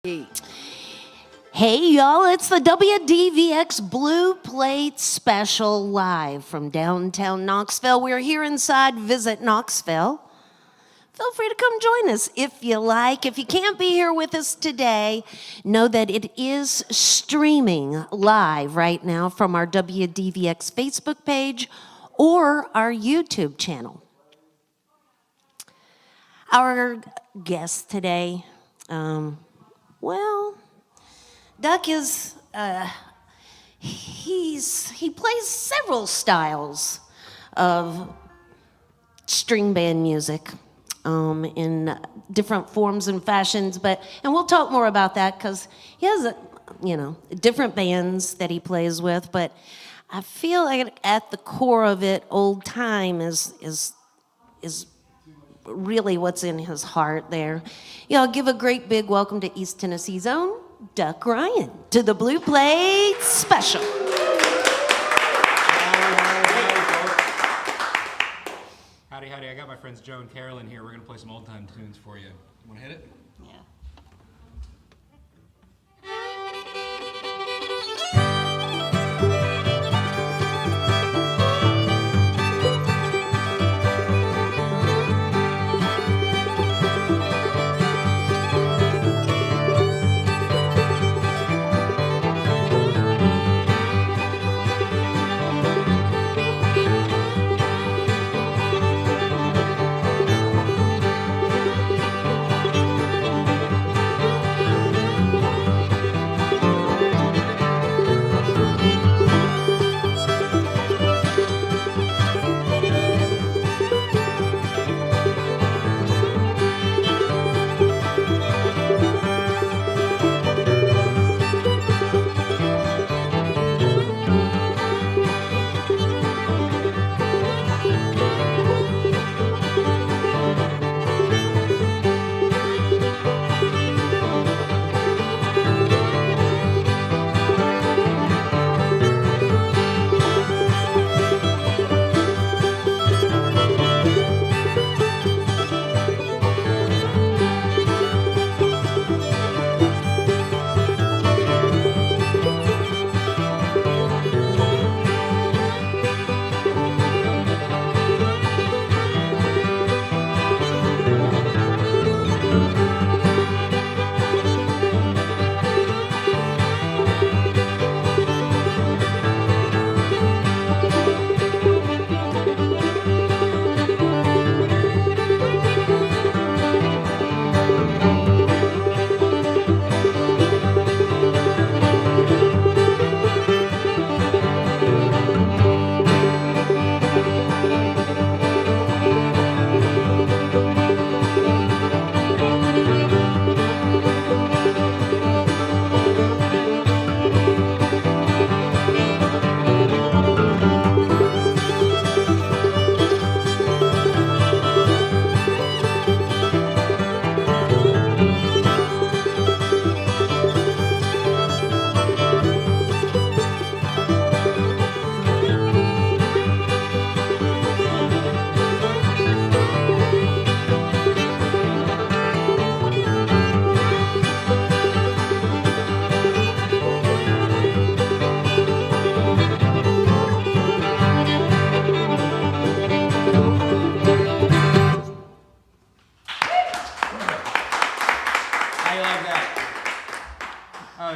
Hey y'all, it's the WDVX Blue Plate Special live from downtown Knoxville. We're here inside Visit Knoxville. Feel free to come join us if you like. If you can't be here with us today, know that it is streaming live right now from our WDVX Facebook page or our YouTube channel. Our guest today, Duck is, he plays several styles of string band music in different forms and fashions, and we'll talk more about that because he has, different bands that he plays with, but I feel like at the core of it, old time is really what's in his heart there. Y'all give a great big welcome to East Tennessee's own Duck Ryan to the Blue Plate Special. Howdy, howdy. I got my friends Joe and Carolyn here. We're going to play some old time tunes for you. Want to hit it? Yeah.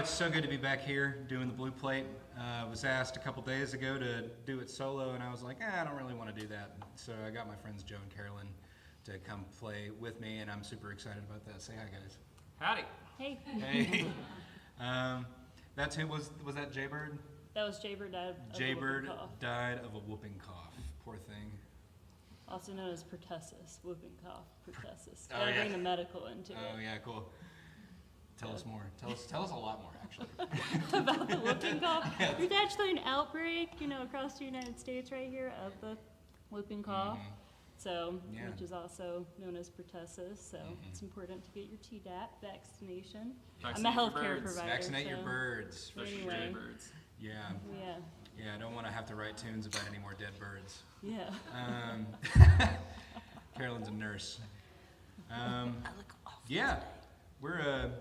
So good to be back here doing the Blue Plate. Was asked a couple days ago to do it solo, and I was like, I don't really want to do that. So I got my friends Joe and Carolyn to come play with me, and I'm super excited about that. Say hi, guys. Howdy. Hey. Hey. That's who was that Jaybird? That was Jaybird died of Jaybird a whooping cough. died of a whooping cough. Poor thing. Also known as pertussis, whooping cough, pertussis. Oh, Gotta yeah. bring the medical into it. Oh yeah, cool. Tell us more. Tell us a lot more, actually. About the whooping cough. Yeah. There's actually an outbreak, across the United States right here of the whooping cough. Mhm. So, Yeah. which is also known as pertussis. So it's important to get your Tdap vaccination. I'm a Vaccinate your healthcare birds. provider. Vaccinate your so- birds. Especially Anyway. jaybirds. Yeah. Yeah. Yeah, I don't want to have to write tunes about any more dead birds. Yeah. Carolyn's a nurse. Yeah, we're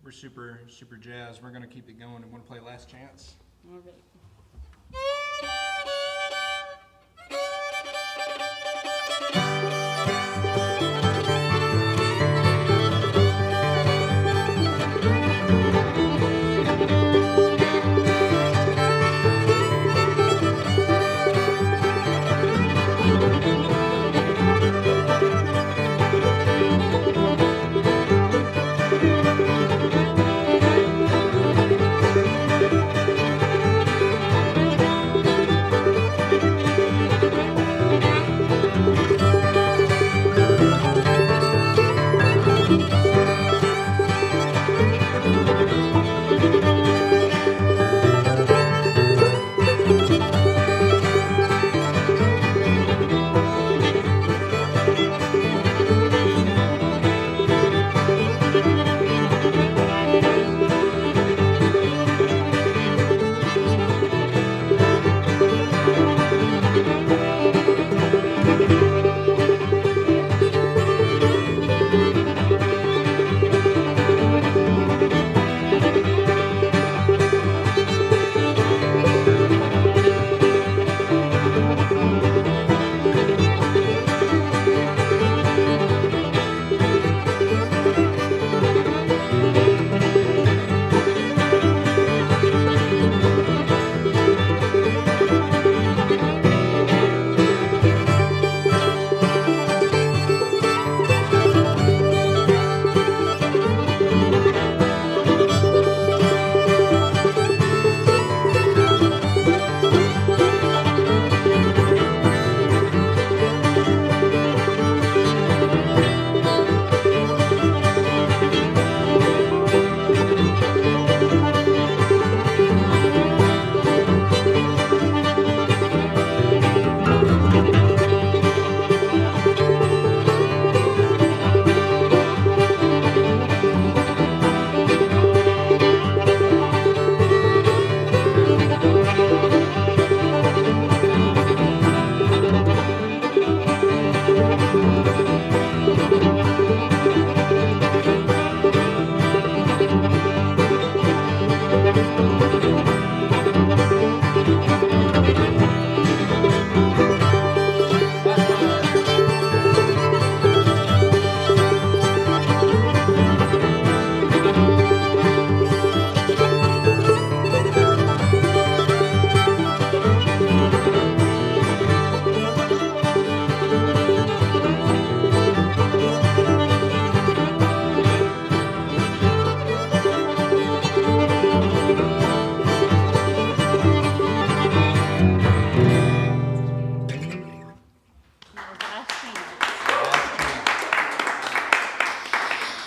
we're super jazzed. We're gonna keep it going. And want to play Last Chance? All right.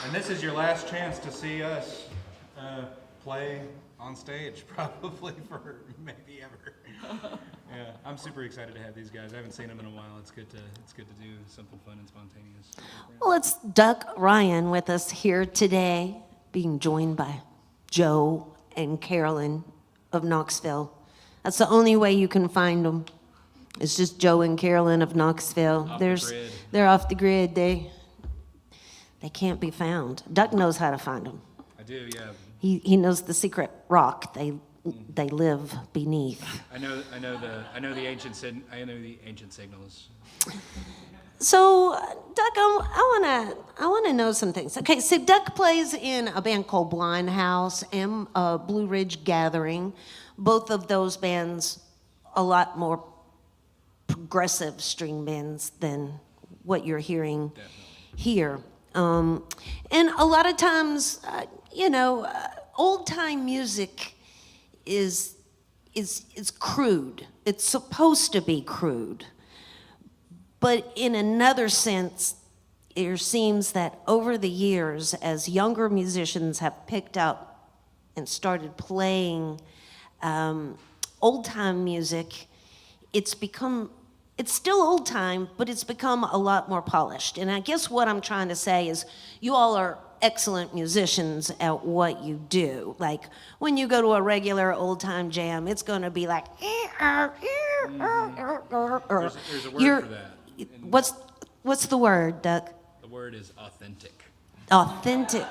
And this is your last chance to see us play on stage, probably for maybe ever. Yeah, I'm super excited to have these guys. I haven't seen them in a while. It's good to do something fun and spontaneous. Well, it's Duck Ryan with us here today, being joined by Joe and Carolyn of Knoxville. That's the only way you can find them. It's just Joe and Carolyn of Knoxville. Off the grid. They're off the grid. They can't be found. Duck knows how to find them. I do, yeah. He knows the secret rock they live beneath. I know the ancient signals. So, Duck, I wanna know some things. Okay, so Duck plays in a band called Blind House and Blue Ridge Gathering. Both of those bands, a lot more progressive string bands than what you're hearing Definitely. here. And a lot of times, old time music is crude. It's supposed to be crude. But in another sense, it seems that over the years, as younger musicians have picked up and started playing old time music, it's still old time, but it's become a lot more polished. And I guess what I'm trying to say is you all are excellent musicians at what you do. Like when you go to a regular old time jam, it's going to be like, There's a word for that. What's the word, Doug? The word is authentic. Authentic.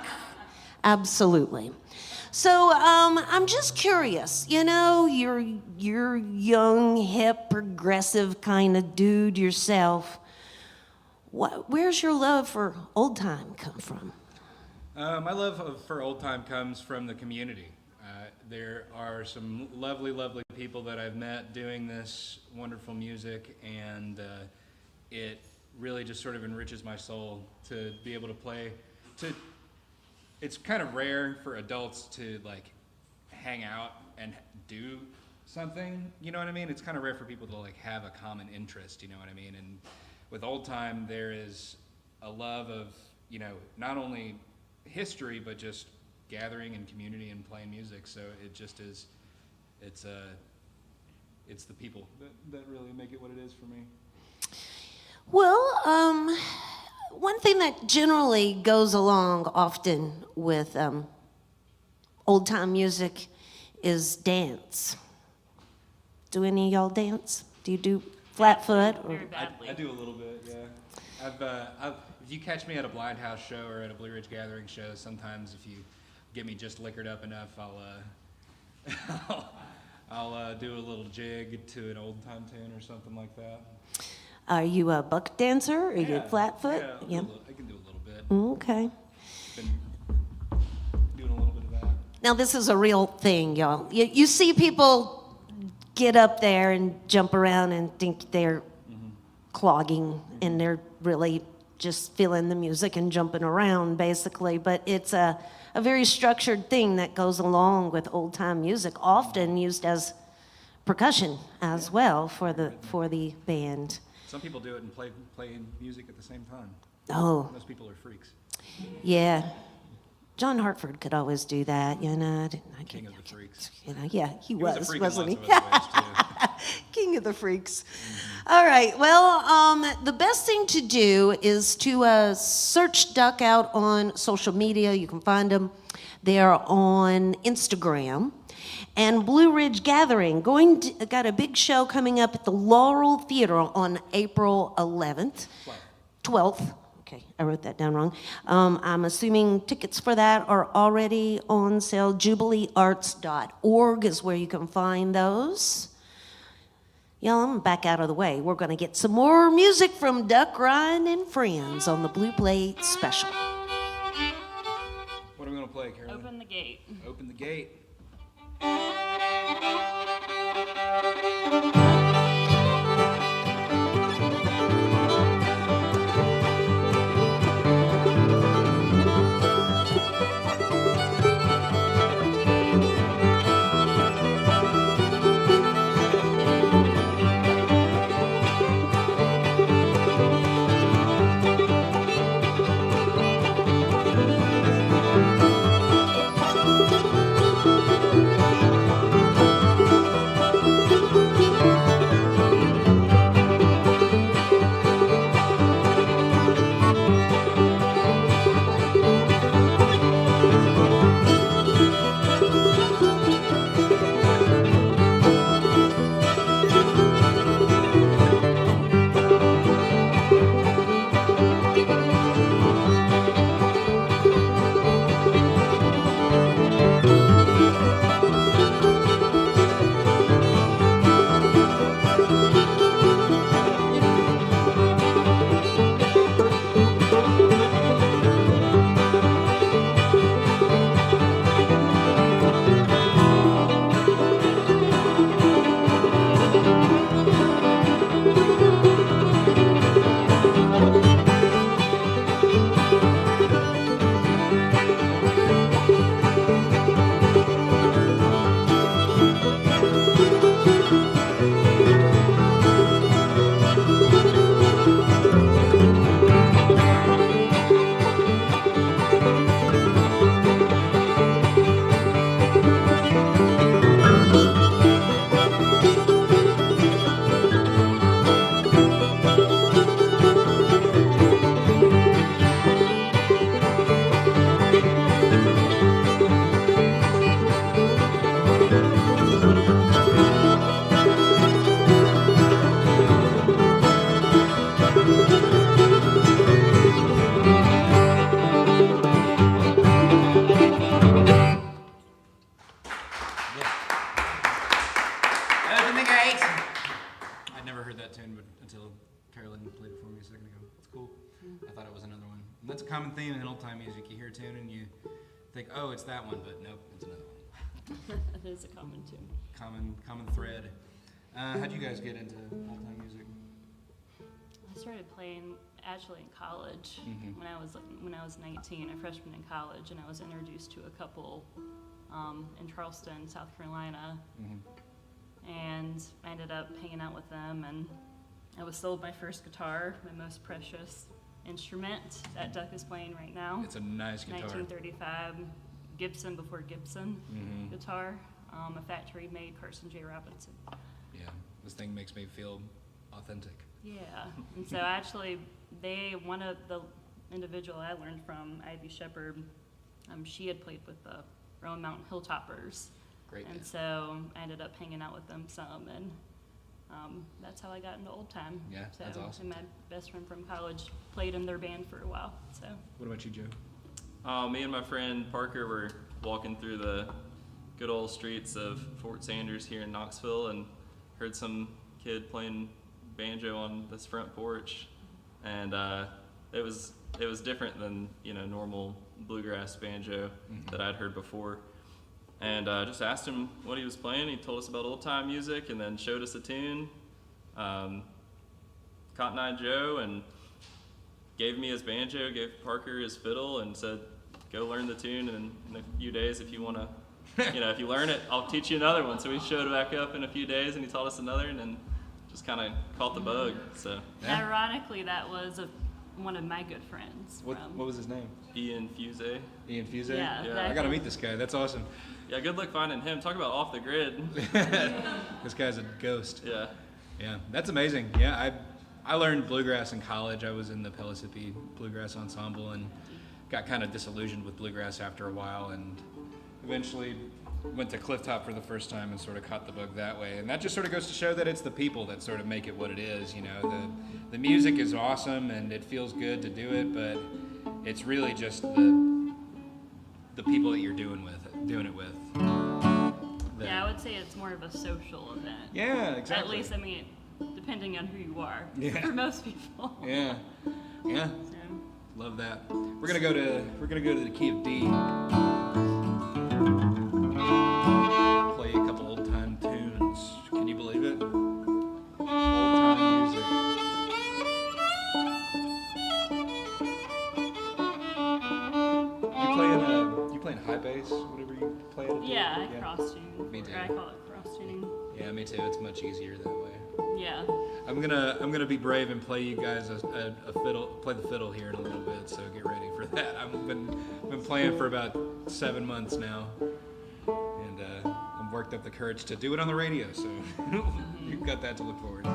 Absolutely. So I'm just curious. You know, you're young, hip, progressive kind of dude yourself. Where's your love for old time come from? My love for old time comes from the community. There are some lovely, lovely people that I've met doing this wonderful music, and it really just sort of enriches my soul to be able to play. It's kind of rare for adults to like hang out and do something, you know what I mean? It's kind of rare for people to like have a common interest, you know what I mean? And with old time, there is a love of, you know, not only history, but just gathering and community and playing music. So it just is, it's the people that really make it what it is for me. Well, one thing that generally goes along often with old time music is dance. Do any of y'all dance? Do you do flatfoot? Or? Very badly. I do a little bit, yeah. If you catch me at a blind house show or at a Blue Ridge Gathering show, sometimes if you get me just liquored up enough, I'll do a little jig to an old time tune or something like that. Are you a buck dancer? Are you flatfoot? Yeah, I can do a little bit. Okay. Been doing a little bit of that. Now this is a real thing, y'all. You see people get up there and jump around and think they're clogging, and they're really just feeling the music and jumping around, basically. But it's a very structured thing that goes along with old time music, often used as percussion as well for the band. Some people do it and play music at the same time. Oh, Those people are freaks. yeah. John Hartford could always do that, you know. King of the freaks. You know, yeah, he was a was, freak in wasn't he? lots of other ways, too. King of the freaks. All right. Well, the best thing to do is to search Duck out on social media. You can find them there on Instagram. And Blue Ridge Gathering got a big show coming up at the Laurel Theater on April 11th, 12th. Okay, I wrote that down wrong. I'm assuming tickets for that are already on sale. JubileeArts.org is where you can find those. Y'all, I'm gonna back out of the way. We're gonna get some more music from Duck, Ryan, and Friends on the Blue Plate Special. What are we going to play, Carolyn? Open the gate. Open the gate. That's a common theme in old time music. You hear a tune and you think, oh, it's that one, but nope, it's another one. It is a common tune. Common thread. How'd you guys get into old time music? I started playing actually in college when I was 19, a freshman in college, and I was introduced to a couple in Charleston, South Carolina, and I ended up hanging out with them, and I was sold my first guitar, my most precious instrument that Duck is playing right now. It's a nice guitar. 1935 Gibson before Gibson guitar, a factory-made Carson J. Robinson. Yeah, this thing makes me feel authentic. Yeah, and so actually, one of the individual I learned from, Ivy Shepard, she had played with the Rowan Mountain Hilltoppers. Great And band. so I ended up hanging out with them some, and that's how I got into old time. Yeah, so, that's awesome. And my best friend from college played in their band for a while. So. What about you, Joe? Me and my friend Parker were walking through the good old streets of Fort Sanders here in Knoxville and heard some kid playing banjo on this front porch, and it was different than normal bluegrass banjo that I'd heard before, and just asked him what he was playing. He told us about old time music and then showed us a tune, Cotton Eye Joe, and gave me his banjo, gave Parker his fiddle, and said, go learn the tune, and in a few days if you want to if you learn it, I'll teach you another one. So we showed back up in a few days and he taught us another, and then just kind of caught the bug. So Yeah. Ironically, that was one of my good friends. What was his name? Ian Fuse. Ian Fuse? Yeah, I gotta meet this guy. That's awesome. Yeah, good luck finding him. Talk about off the grid. This guy's a ghost. Yeah. Yeah, that's amazing. Yeah, I learned bluegrass in college. I was in the Pellissippi Bluegrass Ensemble and got kind of disillusioned with bluegrass after a while, and eventually went to Clifftop for the first time and sort of caught the bug that way. And that just sort of goes to show that it's the people that sort of make it what it is. The music is awesome and it feels good to do it, but it's really just the people that you're doing it with. Yeah, I would say it's more of a social event. Yeah, exactly. At least, I mean, depending on who you are. Yeah. For most people. Yeah. So, Love that. We're gonna go to the key of D. Play a couple old time tunes. Can you believe it? Old time music. You playing high bass, whatever you play it? yeah, I cross tune. Me too. Or I call it cross tuning. Yeah, me too. It's much easier that way. Yeah. I'm gonna be brave and play you guys a fiddle, play the fiddle here in a little bit. So get ready for that. I've been playing for about 7 months now, and I'm worked up the courage to do it on the radio. So you've got that to look forward to.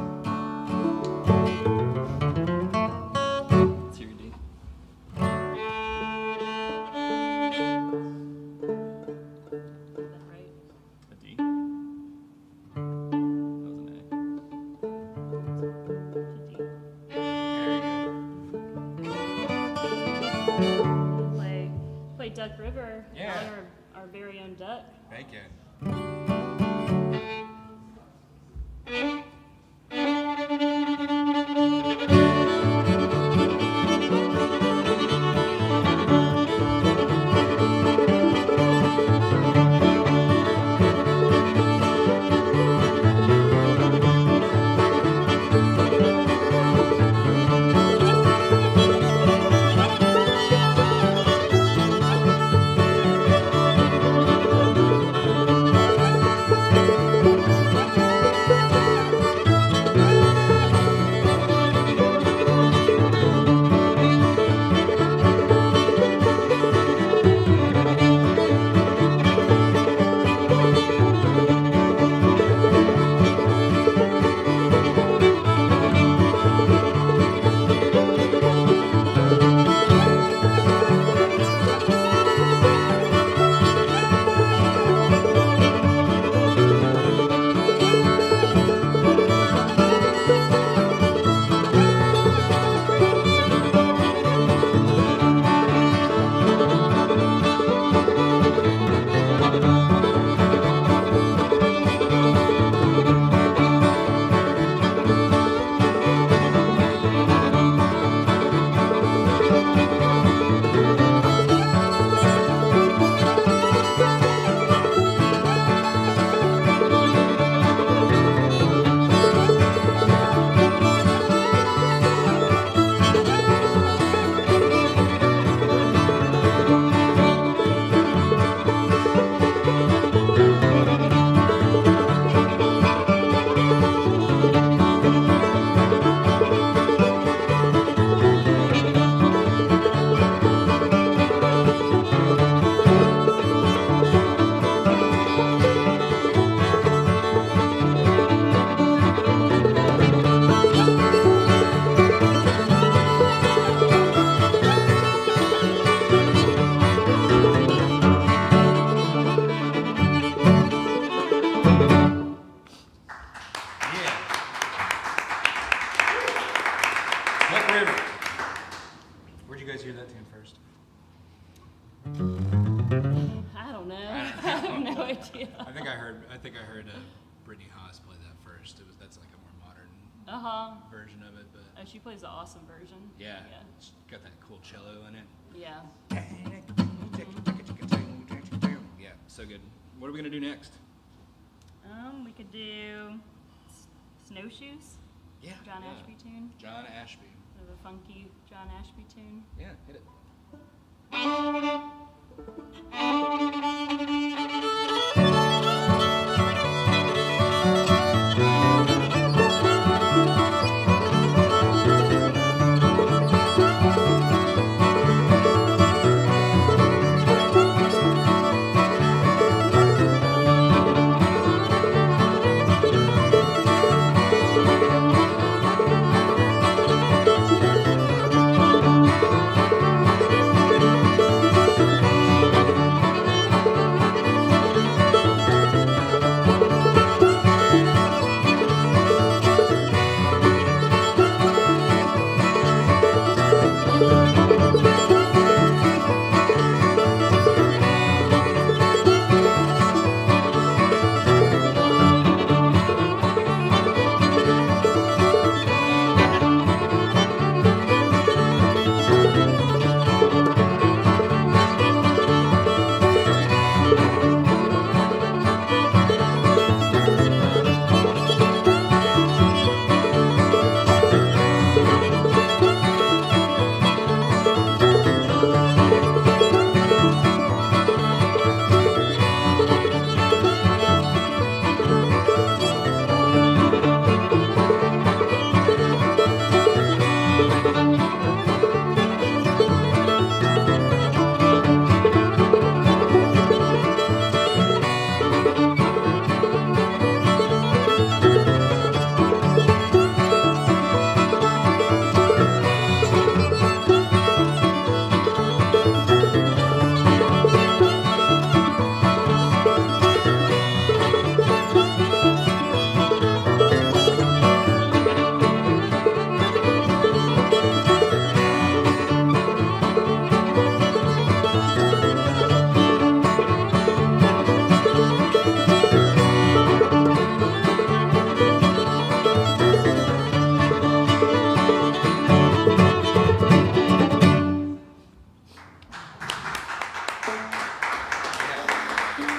It's your D. Is that right? A D. That was an D. There you go. Play Duck River. Yeah. Honor our very own duck. Thank you. you guys hear that tune first? I don't know. I have no idea. I think I heard Brittany Haas play that first. That's like a more modern version of it, but Oh, she plays the awesome version. yeah, it's got that cool cello in it. Yeah. Yeah, so good. What are we gonna do next? We could do Snowshoes. Yeah, John yeah. Ashby tune. John Ashby. Sort of a funky John Ashby tune. Yeah, hit it.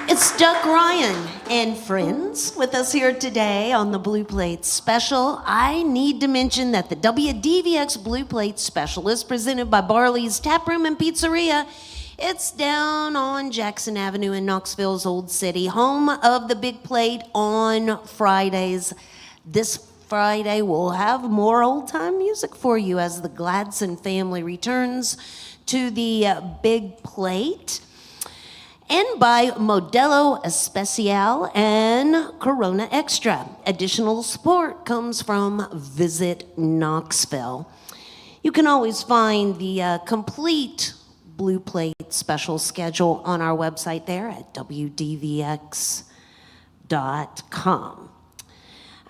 It's Duck Ryan and friends with us here today on the Blue Plate Special. I need to mention that the WDVX Blue Plate Special is presented by Barley's Tap Room and Pizzeria. It's down on Jackson Avenue in Knoxville's Old City, home of the Big Plate on Fridays. This Friday we'll have more old-time music for you as the Gladson family returns to the Big Plate. And by Modelo Especial and Corona Extra. Additional support comes from Visit Knoxville. You can always find the complete Blue Plate special schedule on our website there at WDVX.com.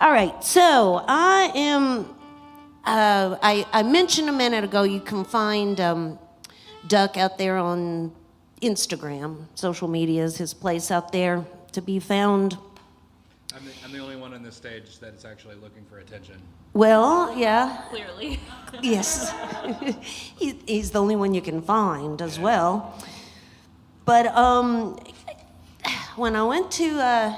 All right, so I mentioned a minute ago you can find Duck out there on Instagram. Social media is his place out there to be found. I'm the only one on this stage that is actually looking for attention. Well, yeah, Clearly. yes. He's the only one you can find as well. But when I went to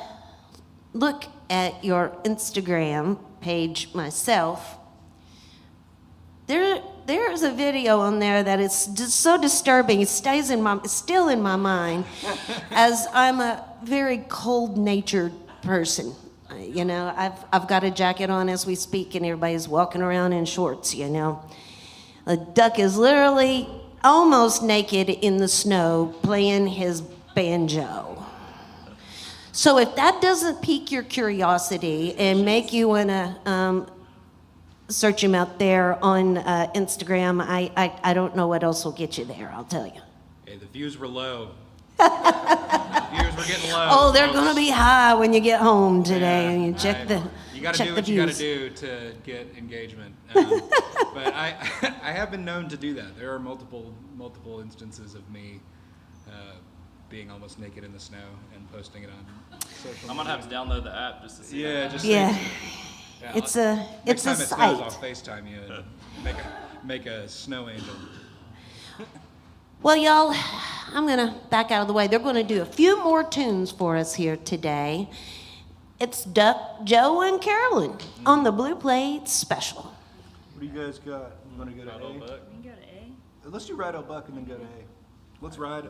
look at your Instagram page myself, there's a video on there that is just so disturbing. It stays still in my mind, as I'm a very cold-natured person. You know, I've got a jacket on as we speak, and everybody's walking around in shorts. You know, the Duck is literally almost naked in the snow playing his banjo. So if that doesn't pique your curiosity and make you wanna search him out there on Instagram, I don't know what else will get you there, I'll tell you. Hey, the views were low. The views were getting low. Oh, they're folks. gonna be high when you get home today and you check the... You You got to check do the what you got to views. do to get engagement. But I have been known to do that. There are multiple instances of me being almost naked in the snow and posting it on social. I'm gonna have to download the app just to see. Yeah, that. just Yeah. yeah, It's next a time it snows, I'll sight. FaceTime you and make a snow angel. Well, y'all, I'm going to back out of the way. They're going to do a few more tunes for us here today. It's Duck, Joe, and Carolyn on the Blue Plate Special. What do you guys got? You want to go to Ride Old A? Buck. We can go to A. Let's do Ride Old Buck and then go to A. Let's ride.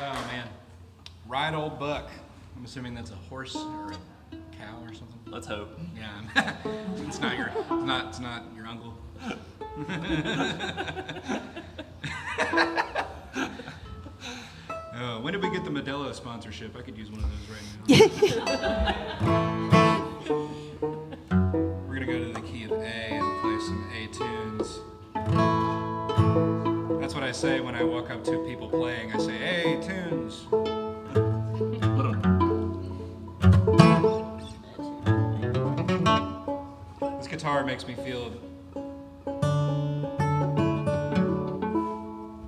Oh man, Ride Old Buck. I'm assuming that's a horse or a cow or something. Let's hope. Yeah, it's not your uncle. Oh, when did we get the Modelo sponsorship? I could use one of those right now. We're gonna go to the key of A and play some A tunes. That's what I say when I walk up to people playing. I say, "Hey, tunes." This guitar makes me feel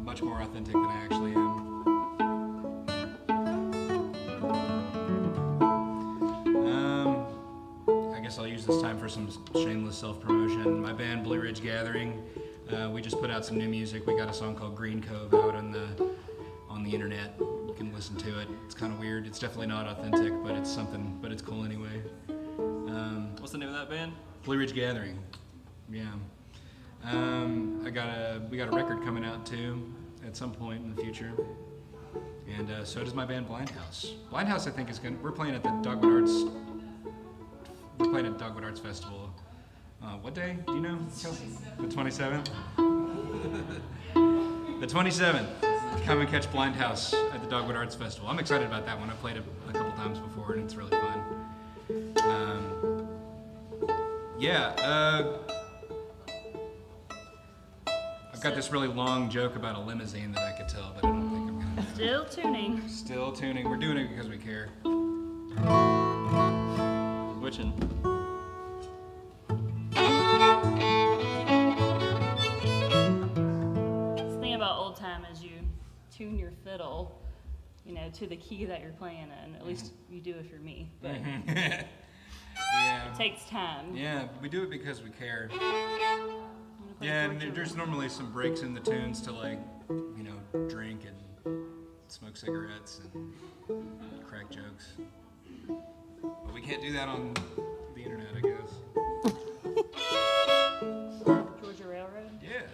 much more authentic than I actually am. I guess I'll use this time for some shameless self-promotion. My band, Blue Ridge Gathering, we just put out some new music. We got a song called Green Cove out on the internet. You can listen to it. It's kind of weird. It's definitely not authentic, but it's something. But it's cool anyway. What's the name of that band? Blue Ridge Gathering. Yeah. We got a record coming out too at some point in the future. And so does my band Blindhouse. Blindhouse, I think, is we're playing at the Dogwood Arts. We're playing at Dogwood Arts Festival. What day? Do you know? The 27th. The 27th. come and catch Blind House at the Dogwood Arts Festival. I'm excited about that one. I've played it a couple times before, and it's really fun. I've got this really long joke about a limousine that I could tell, but I don't think I'm gonna. Still tuning. Still tuning. We're doing it because we care. Witchin'. The thing about old time is you tune your fiddle, you know, to the key that you're playing in. At least you do if you're me. But Yeah. it takes time. Yeah, we do it because we care. I'm gonna play Yeah, Georgia. and there's normally some breaks in the tunes to, like, you know, drink and smoke cigarettes and crack jokes. But we can't do that on the internet, I guess. Georgia Railroad. Yeah.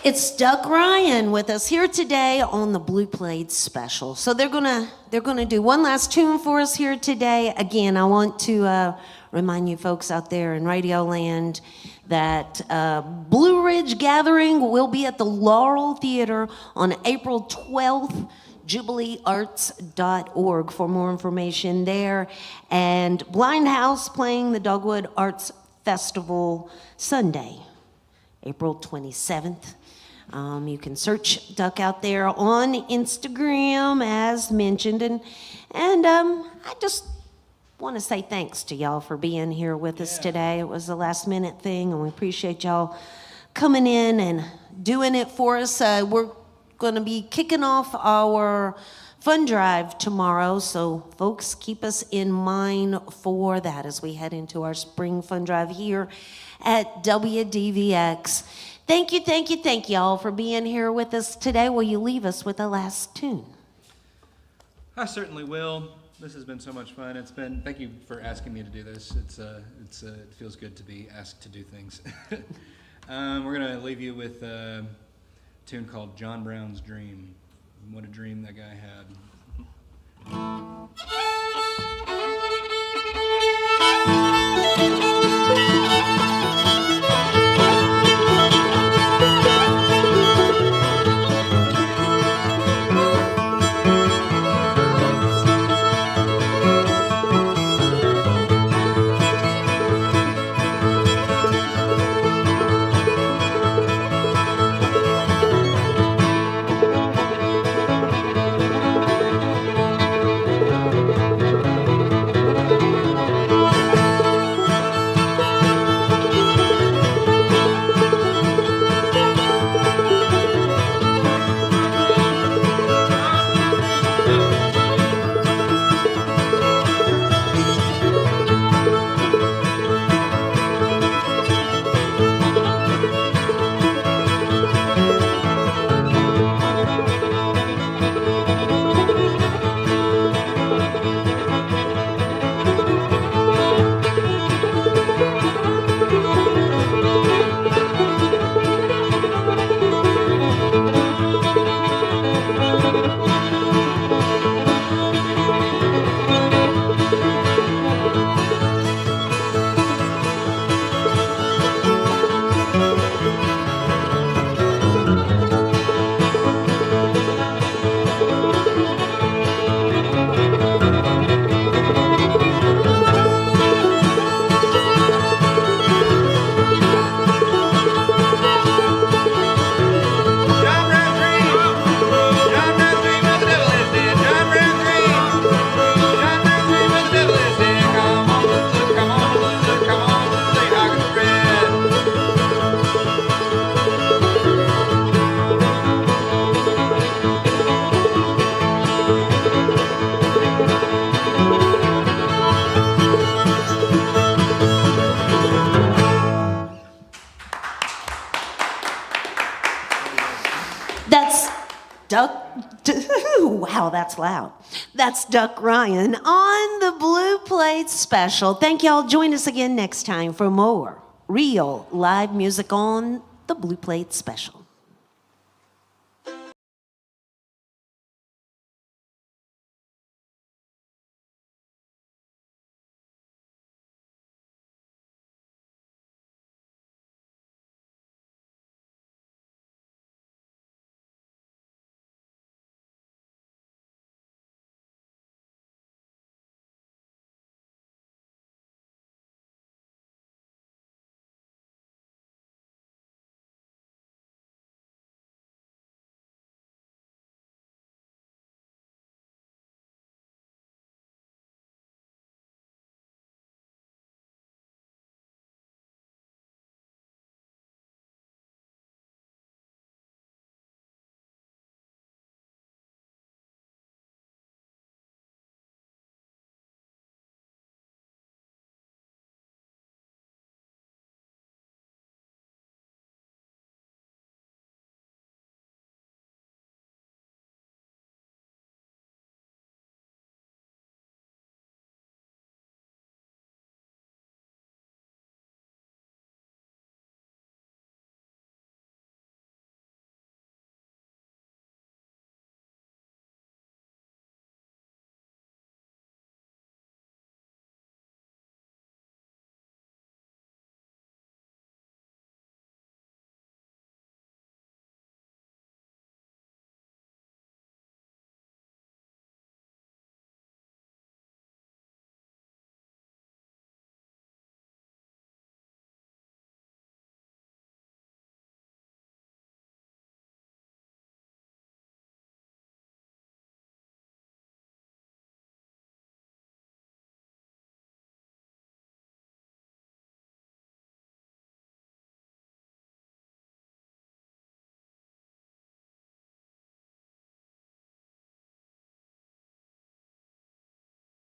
It's Duck Ryan with us here today on the Blue Plate Special. So they're gonna do one last tune for us here today. Again, I want to remind you folks out there in Radio Land that Blue Ridge Gathering will be at the Laurel Theater on April 12th. JubileeArts.org for more information there. And Blind House playing the Dogwood Arts Festival Sunday, April 27th. You can search Duck out there on Instagram, as mentioned. And I just want to say thanks to y'all for being here with us today. It was a last minute thing, and we appreciate y'all coming in and doing it for us. We're going to be kicking off our fund drive tomorrow, so folks, keep us in mind for that as we head into our spring fund drive here at WDVX. Thank you all for being here with us today. Will you leave us with a last tune? I certainly will. This has been so much fun. Thank you for asking me to do this. It feels good to be asked to do things. We're gonna leave you with a tune called John Brown's Dream. What a dream that guy had. That's Duck. Wow, that's loud. That's Duck Ryan on the Blue Plate Special. Thank y'all. Join us again next time for more real live music on the Blue Plate Special.